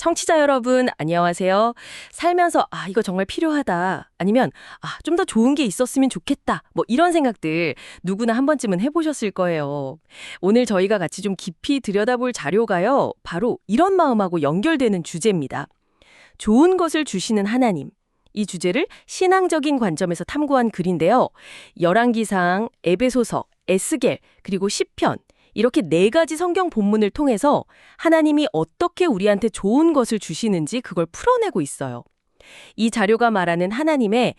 청취자 여러분, 안녕하세요. 살면서 이거 정말 필요하다. 아니면 좀 더 좋은 게 있었으면 좋겠다. 뭐 이런 생각들 누구나 한 번쯤은 해보셨을 거예요. 오늘 저희가 같이 좀 깊이 들여다볼 자료가요. 바로 이런 마음하고 연결되는 주제입니다. 좋은 것을 주시는 하나님. 이 주제를 신앙적인 관점에서 탐구한 글인데요. 열왕기상, 에베소서, 에스겔, 그리고 시편 이렇게 네 가지 성경 본문을 통해서 하나님이 어떻게 우리한테 좋은 것을 주시는지 그걸 풀어내고 있어요. 이 자료가 말하는 하나님의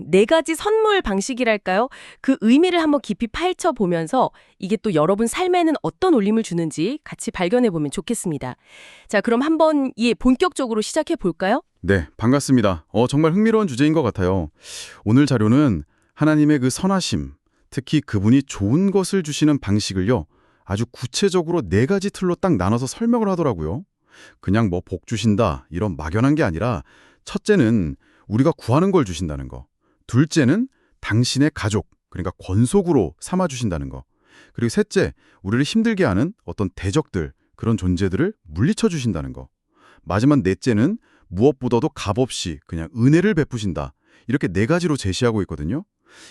네 가지 선물 방식이랄까요? 그 의미를 한번 깊이 파헤쳐 보면서 이게 또 여러분 삶에는 어떤 울림을 주는지 같이 발견해 보면 좋겠습니다. 자, 그럼 한번 본격적으로 시작해 볼까요? 네, 반갑습니다. 정말 흥미로운 주제인 것 같아요. 오늘 자료는 하나님의 그 선하심, 특히 그분이 좋은 것을 주시는 방식을요, 아주 구체적으로 네 가지 틀로 딱 나눠서 설명을 하더라고요. 그냥 뭐 복 주신다, 이런 막연한 게 아니라 첫째는 우리가 구하는 걸 주신다는 거. 둘째는 당신의 가족, 그러니까 권속으로 삼아주신다는 거. 그리고 셋째, 우리를 힘들게 하는 어떤 대적들, 그런 존재들을 물리쳐 주신다는 거. 마지막 넷째는 무엇보다도 값없이 그냥 은혜를 베푸신다. 이렇게 네 가지로 제시하고 있거든요.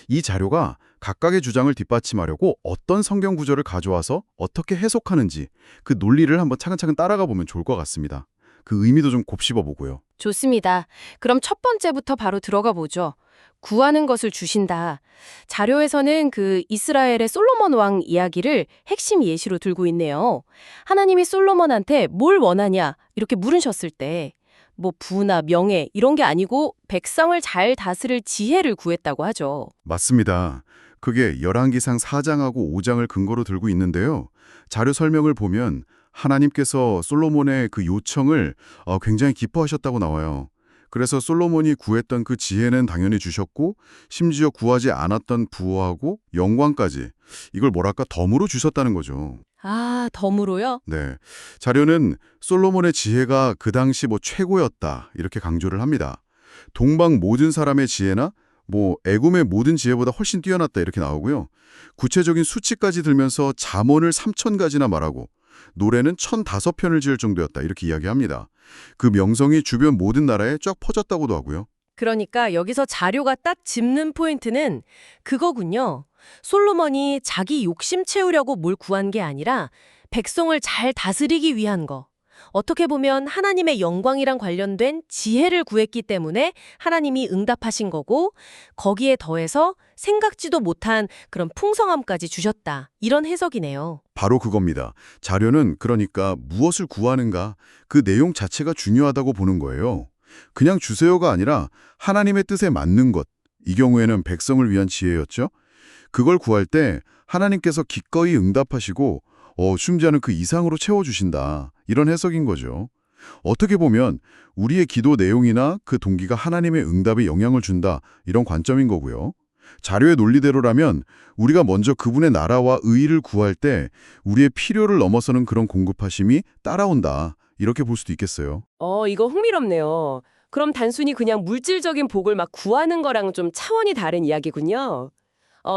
이 자료가 각각의 주장을 뒷받침하려고 어떤 성경 구절을 가져와서 어떻게 해석하는지 그 논리를 한번 차근차근 따라가 보면 좋을 것 같습니다. 그 의미도 좀 곱씹어 보고요. 좋습니다. 그럼 첫 번째부터 바로 들어가 보죠. 구하는 것을 주신다. 자료에서는 그 이스라엘의 솔로몬 왕 이야기를 핵심 예시로 들고 있네요. 하나님이 솔로몬한테 뭘 원하냐 이렇게 물으셨을 때 뭐 부나 명예 이런 게 아니고 백성을 잘 다스릴 지혜를 구했다고 하죠. 맞습니다. 그게 열왕기상 4장하고 5장을 근거로 들고 있는데요. 자료 설명을 보면 하나님께서 솔로몬의 그 요청을 굉장히 기뻐하셨다고 나와요. 그래서 솔로몬이 구했던 그 지혜는 당연히 주셨고 심지어 구하지 않았던 부하고 영광까지 이걸 뭐랄까 덤으로 주셨다는 거죠. 덤으로요? 네, 자료는 솔로몬의 지혜가 그 당시 최고였다 이렇게 강조를 합니다. 동방 모든 사람의 지혜나 애굽의 모든 지혜보다 훨씬 뛰어났다 이렇게 나오고요. 구체적인 수치까지 들면서 잠언을 3,000가지나 말하고 노래는 1,005편을 지을 정도였다 이렇게 이야기합니다. 그 명성이 주변 모든 나라에 쫙 퍼졌다고도 하고요. 그러니까 여기서 자료가 딱 짚는 포인트는 그거군요. 솔로몬이 자기 욕심 채우려고 뭘 구한 게 아니라 백성을 잘 다스리기 위한 거. 어떻게 보면 하나님의 영광이랑 관련된 지혜를 구했기 때문에 하나님이 응답하신 거고 거기에 더해서 생각지도 못한 그런 풍성함까지 주셨다. 이런 해석이네요. 바로 그겁니다. 자료는 그러니까 무엇을 구하는가 그 내용 자체가 중요하다고 보는 거예요. 그냥 주세요가 아니라 하나님의 뜻에 맞는 것. 이 경우에는 백성을 위한 지혜였죠. 그걸 구할 때 하나님께서 기꺼이 응답하시고 심지어는 그 이상으로 채워주신다. 이런 해석인 거죠. 어떻게 보면 우리의 기도 내용이나 그 동기가 하나님의 응답에 영향을 준다. 이런 관점인 거고요. 자료의 논리대로라면 우리가 먼저 그분의 나라와 의의를 구할 때 우리의 필요를 넘어서는 그런 공급하심이 따라온다. 이렇게 볼 수도 있겠어요. 이거 흥미롭네요. 그럼 단순히 그냥 물질적인 복을 막 구하는 거랑 좀 차원이 다른 이야기군요.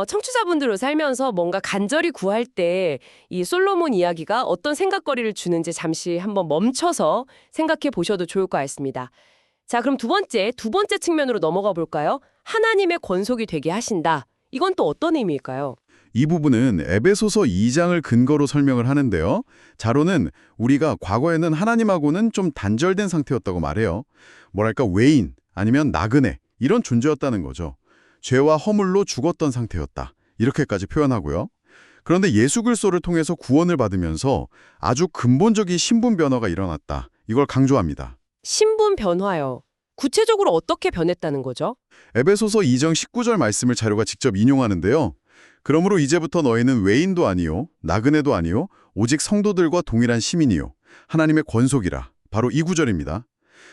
청취자분들로 살면서 뭔가 간절히 구할 때 이 솔로몬 이야기가 어떤 생각거리를 주는지 잠시 한번 멈춰서 생각해 보셔도 좋을 것 같습니다. 자, 그럼 두 번째 측면으로 넘어가 볼까요? 하나님의 권속이 되게 하신다. 이건 또 어떤 의미일까요? 이 부분은 에베소서 2장을 근거로 설명을 하는데요. 자로는 우리가 과거에는 하나님하고는 좀 단절된 상태였다고 말해요. 뭐랄까 외인 아니면 나그네 이런 존재였다는 거죠. 죄와 허물로 죽었던 상태였다. 이렇게까지 표현하고요. 그런데 예수 그리스도를 통해서 구원을 받으면서 아주 근본적인 신분 변화가 일어났다. 이걸 강조합니다. 신분 변화요. 구체적으로 어떻게 변했다는 거죠? 에베소서 2장 19절 말씀을 자료가 직접 인용하는데요. 그러므로 이제부터 너희는 외인도 아니요 나그네도 아니요 오직 성도들과 동일한 시민이요 하나님의 권속이라. 바로 이 구절입니다.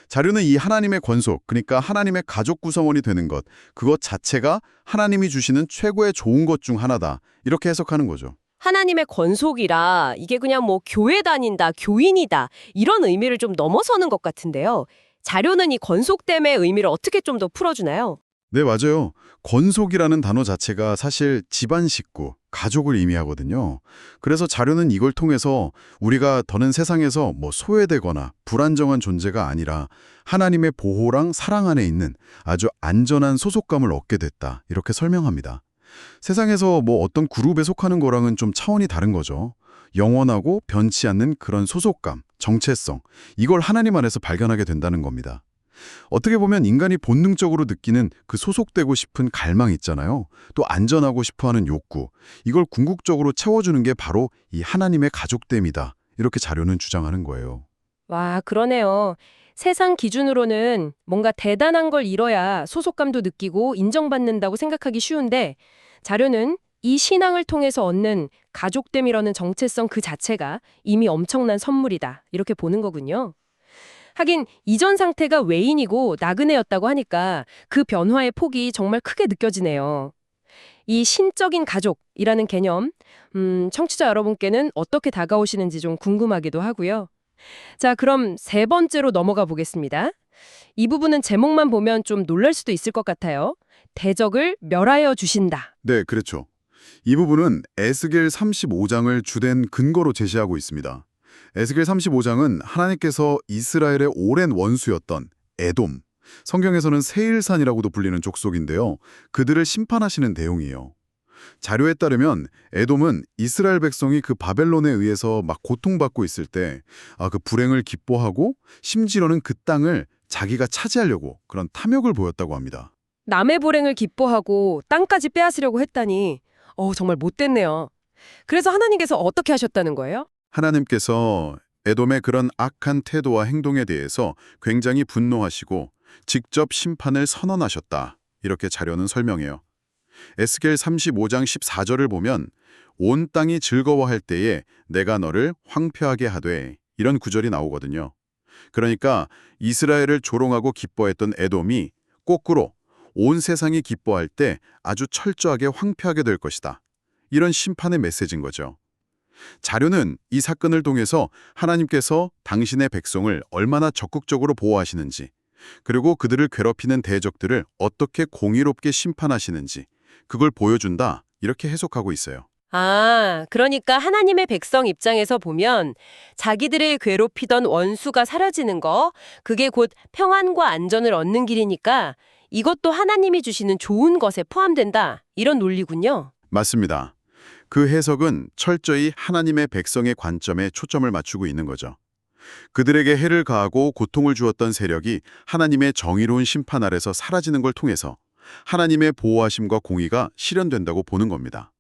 자료는 이 하나님의 권속, 그러니까 하나님의 가족 구성원이 되는 것, 그것 자체가 하나님이 주시는 최고의 좋은 것 중 하나다. 이렇게 해석하는 거죠. 하나님의 권속이라 이게 그냥 뭐 교회 다닌다, 교인이다 이런 의미를 좀 넘어서는 것 같은데요. 자료는 이 권속됨의 의미를 어떻게 좀 더 풀어주나요? 네, 맞아요. 건속이라는 단어 자체가 사실 집안 식구, 가족을 의미하거든요. 그래서 자료는 이걸 통해서 우리가 더는 세상에서 뭐 소외되거나 불안정한 존재가 아니라 하나님의 보호랑 사랑 안에 있는 아주 안전한 소속감을 얻게 됐다. 이렇게 설명합니다. 세상에서 뭐 어떤 그룹에 속하는 거랑은 좀 차원이 다른 거죠. 영원하고 변치 않는 그런 소속감, 정체성, 이걸 하나님 안에서 발견하게 된다는 겁니다. 어떻게 보면 인간이 본능적으로 느끼는 그 소속되고 싶은 갈망 있잖아요. 또 안전하고 싶어하는 욕구. 이걸 궁극적으로 채워주는 게 바로 이 하나님의 가족됨이다. 이렇게 자료는 주장하는 거예요. 와, 그러네요. 세상 기준으로는 뭔가 대단한 걸 이뤄야 소속감도 느끼고 인정받는다고 생각하기 쉬운데 자료는 이 신앙을 통해서 얻는 가족됨이라는 정체성 그 자체가 이미 엄청난 선물이다. 이렇게 보는 거군요. 하긴 이전 상태가 외인이고 나그네였다고 하니까 그 변화의 폭이 정말 크게 느껴지네요. 이 신적인 가족이라는 개념, 청취자 여러분께는 어떻게 다가오시는지 좀 궁금하기도 하고요. 자, 그럼 세 번째로 넘어가 보겠습니다. 이 부분은 제목만 보면 좀 놀랄 수도 있을 것 같아요. 대적을 멸하여 주신다. 네, 그렇죠. 이 부분은 에스겔 35장을 주된 근거로 제시하고 있습니다. 에스겔 35장은 하나님께서 이스라엘의 오랜 원수였던 에돔, 성경에서는 세일산이라고도 불리는 족속인데요. 그들을 심판하시는 내용이에요. 자료에 따르면 에돔은 이스라엘 백성이 그 바벨론에 의해서 막 고통받고 있을 때 그 불행을 기뻐하고 심지어는 그 땅을 자기가 차지하려고 그런 탐욕을 보였다고 합니다. 남의 불행을 기뻐하고 땅까지 빼앗으려고 했다니, 정말 못됐네요. 그래서 하나님께서 어떻게 하셨다는 거예요? 하나님께서 에돔의 그런 악한 태도와 행동에 대해서 굉장히 분노하시고 직접 심판을 선언하셨다. 이렇게 자료는 설명해요. 에스겔 35장 14절을 보면 온 땅이 즐거워할 때에 내가 너를 황폐하게 하되 이런 구절이 나오거든요. 그러니까 이스라엘을 조롱하고 기뻐했던 에돔이 거꾸로 온 세상이 기뻐할 때 아주 철저하게 황폐하게 될 것이다. 이런 심판의 메시지인 거죠. 자료는 이 사건을 통해서 하나님께서 당신의 백성을 얼마나 적극적으로 보호하시는지, 그리고 그들을 괴롭히는 대적들을 어떻게 공의롭게 심판하시는지 그걸 보여준다, 이렇게 해석하고 있어요. 아, 그러니까 하나님의 백성 입장에서 보면 자기들을 괴롭히던 원수가 사라지는 거, 그게 곧 평안과 안전을 얻는 길이니까 이것도 하나님이 주시는 좋은 것에 포함된다. 이런 논리군요. 맞습니다. 그 해석은 철저히 하나님의 백성의 관점에 초점을 맞추고 있는 거죠. 그들에게 해를 가하고 고통을 주었던 세력이 하나님의 정의로운 심판 아래서 사라지는 걸 통해서 하나님의 보호하심과 공의가 실현된다고 보는 겁니다.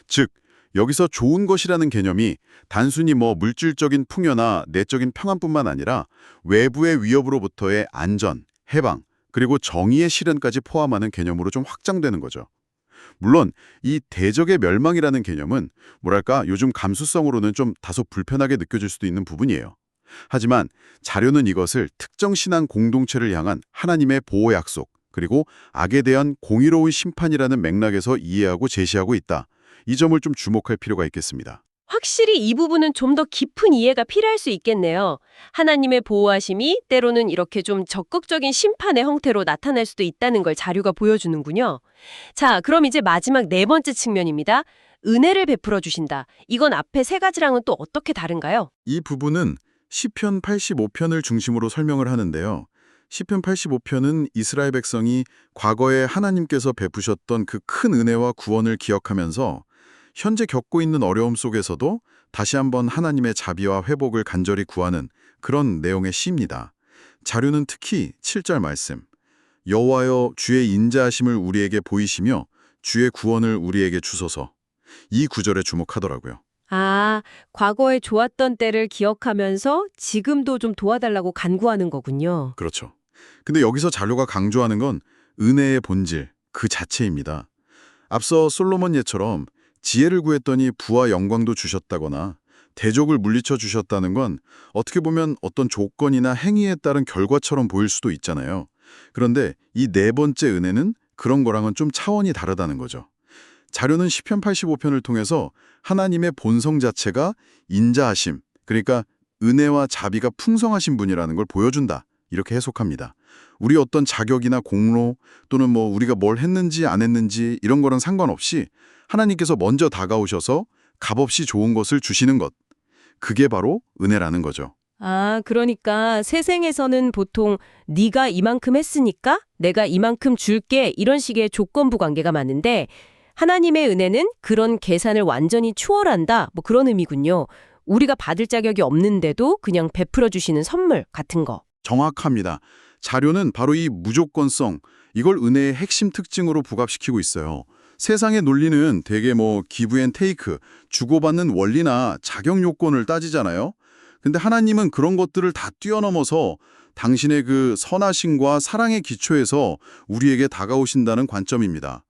즉, 여기서 좋은 것이라는 개념이 단순히 물질적인 풍요나 내적인 평안뿐만 아니라 외부의 위협으로부터의 안전, 해방, 그리고 정의의 실현까지 포함하는 개념으로 좀 확장되는 거죠. 물론 이 대적의 멸망이라는 개념은 요즘 감수성으로는 좀 다소 불편하게 느껴질 수도 있는 부분이에요. 하지만 자료는 이것을 특정 신앙 공동체를 향한 하나님의 보호 약속, 그리고 악에 대한 공의로운 심판이라는 맥락에서 이해하고 제시하고 있다. 이 점을 좀 주목할 필요가 있겠습니다. 확실히 이 부분은 좀 더 깊은 이해가 필요할 수 있겠네요. 하나님의 보호하심이 때로는 이렇게 좀 적극적인 심판의 형태로 나타날 수도 있다는 걸 자료가 보여주는군요. 자, 그럼 이제 마지막 네 번째 측면입니다. 은혜를 베풀어 주신다. 이건 앞에 세 가지랑은 또 어떻게 다른가요? 이 부분은 시편 85편을 중심으로 설명을 하는데요. 시편 85편은 이스라엘 백성이 과거에 하나님께서 베푸셨던 그 큰 은혜와 구원을 기억하면서 현재 겪고 있는 어려움 속에서도 다시 한번 하나님의 자비와 회복을 간절히 구하는 그런 내용의 시입니다. 자료는 특히 7절 말씀, 여호와여 주의 인자하심을 우리에게 보이시며 주의 구원을 우리에게 주소서, 이 구절에 주목하더라고요. 아, 과거에 좋았던 때를 기억하면서 지금도 좀 도와달라고 간구하는 거군요. 그렇죠. 근데 여기서 자료가 강조하는 건 은혜의 본질, 그 자체입니다. 앞서 솔로몬 예처럼 지혜를 구했더니 부와 영광도 주셨다거나 대적을 물리쳐 주셨다는 건 어떻게 보면 어떤 조건이나 행위에 따른 결과처럼 보일 수도 있잖아요. 그런데 이 네 번째 은혜는 그런 거랑은 좀 차원이 다르다는 거죠. 자료는 시편 85편을 통해서 하나님의 본성 자체가 인자하심, 그러니까 은혜와 자비가 풍성하신 분이라는 걸 보여준다. 이렇게 해석합니다. 우리 어떤 자격이나 공로 또는 뭐 우리가 뭘 했는지 안 했는지 이런 거랑 상관없이 하나님께서 먼저 다가오셔서 값없이 좋은 것을 주시는 것. 그게 바로 은혜라는 거죠. 아, 그러니까 세상에서는 보통 네가 이만큼 했으니까 내가 이만큼 줄게 이런 식의 조건부 관계가 많은데 하나님의 은혜는 그런 계산을 완전히 추월한다. 뭐 그런 의미군요. 우리가 받을 자격이 없는데도 그냥 베풀어 주시는 선물 같은 거. 정확합니다. 자료는 바로 이 무조건성, 이걸 은혜의 핵심 특징으로 부각시키고 있어요. 세상의 논리는 대개 뭐 기브 앤 테이크, 주고받는 원리나 자격 요건을 따지잖아요. 근데 하나님은 그런 것들을 다 뛰어넘어서 당신의 그 선하심과 사랑의 기초에서 우리에게 다가오신다는 관점입니다.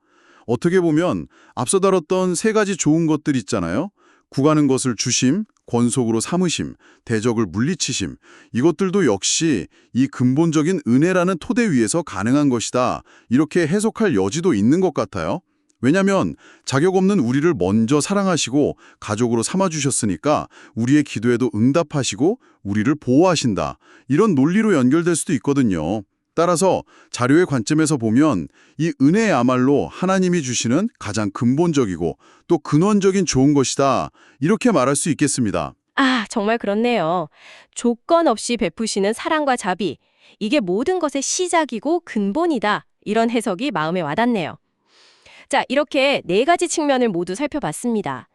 어떻게 보면 앞서 다뤘던 세 가지 좋은 것들 있잖아요. 구하는 것을 주심, 권속으로 삼으심, 대적을 물리치심, 이것들도 역시 이 근본적인 은혜라는 토대 위에서 가능한 것이다. 이렇게 해석할 여지도 있는 것 같아요. 왜냐하면 자격 없는 우리를 먼저 사랑하시고 가족으로 삼아주셨으니까 우리의 기도에도 응답하시고 우리를 보호하신다. 이런 논리로 연결될 수도 있거든요. 따라서 자료의 관점에서 보면 이 은혜야말로 하나님이 주시는 가장 근본적이고 또 근원적인 좋은 것이다. 이렇게 말할 수 있겠습니다. 아, 정말 그렇네요. 조건 없이 베푸시는 사랑과 자비. 이게 모든 것의 시작이고 근본이다. 이런 해석이 마음에 와닿네요. 자, 이렇게 네 가지 측면을 모두 살펴봤습니다.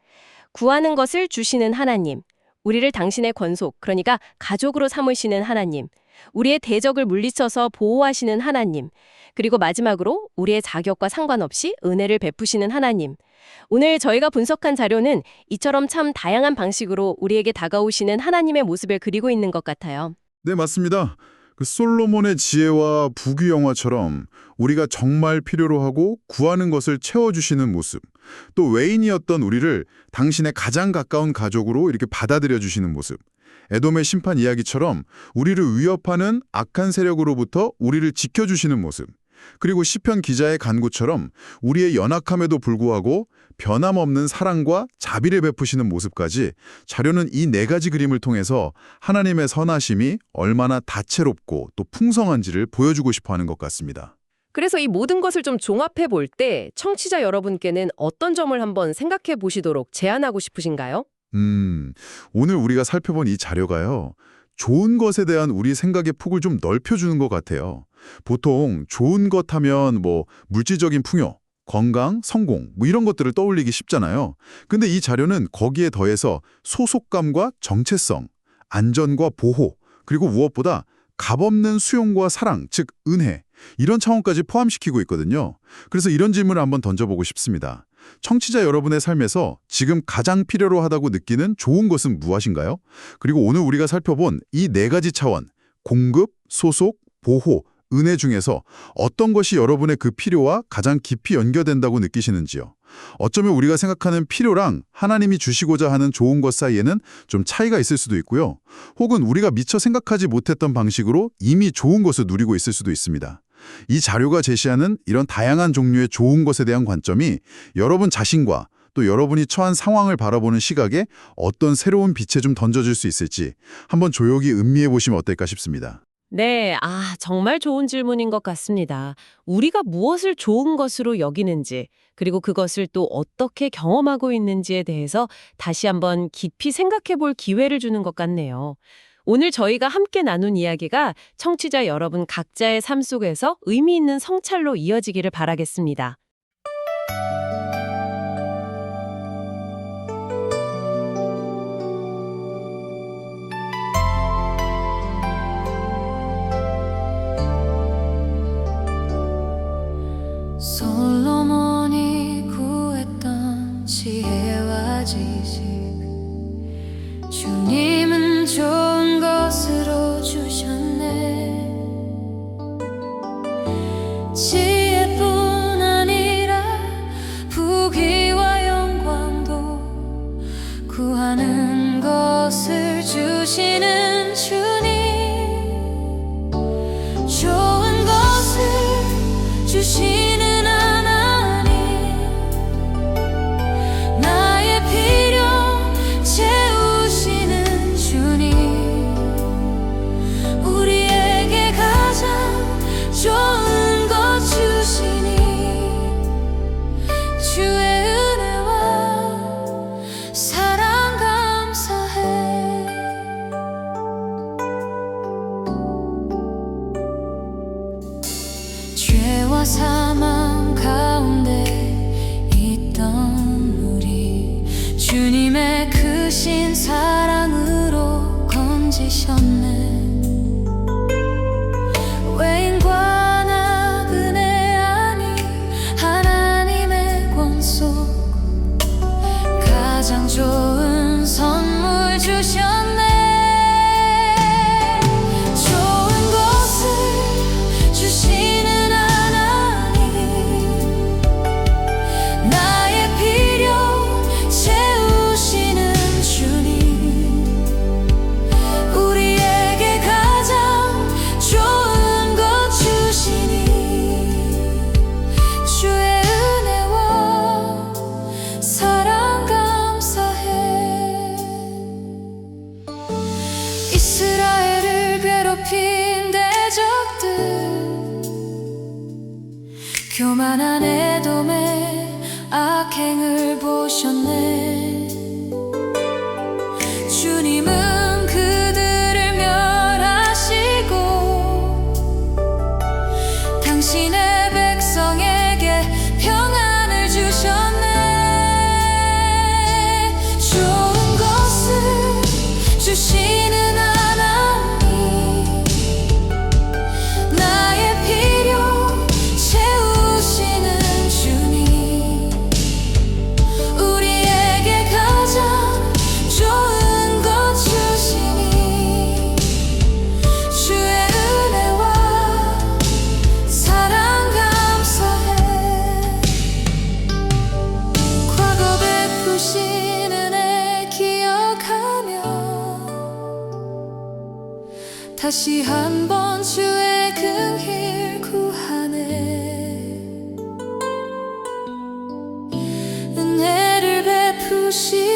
구하는 것을 주시는 하나님, 우리를 당신의 권속, 그러니까 가족으로 삼으시는 하나님, 우리의 대적을 물리쳐서 보호하시는 하나님, 그리고 마지막으로 우리의 자격과 상관없이 은혜를 베푸시는 하나님. 오늘 저희가 분석한 자료는 이처럼 참 다양한 방식으로 우리에게 다가오시는 하나님의 모습을 그리고 있는 것 같아요. 네, 맞습니다. 그 솔로몬의 지혜와 부귀 영화처럼 우리가 정말 필요로 하고 구하는 것을 채워주시는 모습, 또 외인이었던 우리를 당신의 가장 가까운 가족으로 이렇게 받아들여 주시는 모습, 에돔의 심판 이야기처럼 우리를 위협하는 악한 세력으로부터 우리를 지켜주시는 모습, 그리고 시편 기자의 간구처럼 우리의 연약함에도 불구하고 변함없는 사랑과 자비를 베푸시는 모습까지 자료는 이 네 가지 그림을 통해서 하나님의 선하심이 얼마나 다채롭고 또 풍성한지를 보여주고 싶어 하는 것 같습니다. 그래서 이 모든 것을 좀 종합해 볼 때 청취자 여러분께는 어떤 점을 한번 생각해 보시도록 제안하고 싶으신가요? 오늘 우리가 살펴본 이 자료가요. 좋은 것에 대한 우리 생각의 폭을 좀 넓혀주는 것 같아요. 보통 좋은 것 하면 뭐 물질적인 풍요, 건강, 성공 뭐 이런 것들을 떠올리기 쉽잖아요. 근데 이 자료는 거기에 더해서 소속감과 정체성, 안전과 보호, 그리고 무엇보다 값없는 수용과 사랑, 즉 은혜 이런 차원까지 포함시키고 있거든요. 그래서 이런 질문을 한번 던져보고 싶습니다. 청취자 여러분의 삶에서 지금 가장 필요로 하다고 느끼는 좋은 것은 무엇인가요? 그리고 오늘 우리가 살펴본 이 네 가지 차원, 공급, 소속, 보호, 은혜 중에서 어떤 것이 여러분의 그 필요와 가장 깊이 연결된다고 느끼시는지요? 어쩌면 우리가 생각하는 필요랑 하나님이 주시고자 하는 좋은 것 사이에는 좀 차이가 있을 수도 있고요. 혹은 우리가 미처 생각하지 못했던 방식으로 이미 좋은 것을 누리고 있을 수도 있습니다. 이 자료가 제시하는 이런 다양한 종류의 좋은 것에 대한 관점이 여러분 자신과 또 여러분이 처한 상황을 바라보는 시각에 어떤 새로운 빛에 좀 던져질 수 있을지 한번 조용히 음미해 보시면 어떨까 싶습니다. 네, 정말 좋은 질문인 것 같습니다. 우리가 무엇을 좋은 것으로 여기는지, 그리고 그것을 또 어떻게 경험하고 있는지에 대해서 다시 한번 깊이 생각해 볼 기회를 주는 것 같네요. 오늘 저희가 함께 나눈 이야기가 청취자 여러분 각자의 삶 속에서 의미 있는 성찰로 이어지기를 바라겠습니다. 솔로몬이 구했던 지혜와 지식 주님은 좋은 것으로 주셨네. 지혜뿐 아니라 죄와 사망 가운데 있던 우리 주님의 크신 사랑으로 건지셨네. 외인과 나그네 아닌 하나님의 권속 가장 좋은 선물 주셨네. 좋은 것을 주시는 하나님, 나의 필요 채우시는 주님, 우리에게 가장 좋은 것 주시니 주의 은혜와 사랑 감사해. 이스라엘을 괴롭힌 대적들, 교만한 에돔의 악행을 보셨네. 주님은 그들을 멸하시고 당신의 백성에게 평안을 주셨네. 좋은 것을 주시는 하나님, 나의 필요 채우시는 주님, 우리에게 가장 좋은 것 주시니 주의 은혜와 사랑 감사해. 과거 베푸신 은혜 기억하며 다시 한번 주의 긍휼 구하네. 은혜를 베푸시